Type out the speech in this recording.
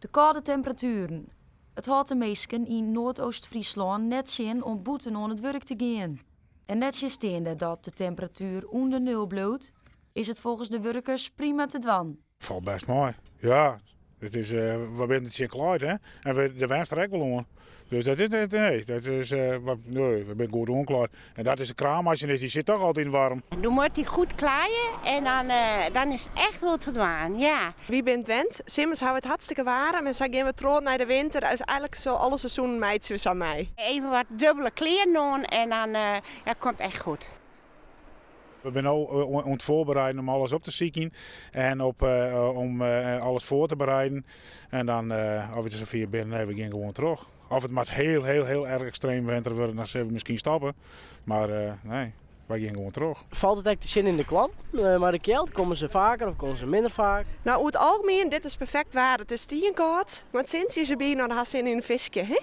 De koude temperaturen. Het houdt de meesten in Noordoost-Friesland net zin om buiten aan het werk te gaan. En net steende dat de temperatuur onder nul bloot, is het volgens de werkers prima te dwan. Valt best mooi. Ja, het is, we zijn het zien klaar, hè? En de wind er ook wel om. Dus dat is, nee, dat is, nee, we zijn goed onklaar. En dat is een kraammachine, die zit toch altijd warm. Dan moet hij goed klaaien en dan is het echt wel te doen, ja. Wie bent wend? Simmers hebben het hartstikke warm en zij gaan we trots naar de winter. Dat is eigenlijk zo alle seizoenen meidjes aan mij. Even wat dubbele kleren doen en dan komt het echt goed. We zijn nu aan het voorbereiden om alles op te zieken en om alles voor te bereiden. En dan, als we er zover binnen, we gaan gewoon terug. Of het moet heel erg extreem winter worden, dan zullen we misschien stoppen. Maar nee, wij gaan gewoon terug. Valt het echt te zin in de klant? Maar de kelt, komen ze vaker of komen ze minder vaak? Nou, over het algemeen, dit is perfect waar. Het is 10 koud, maar sinds je ze bij, nou, dan had ze in een visje, hè?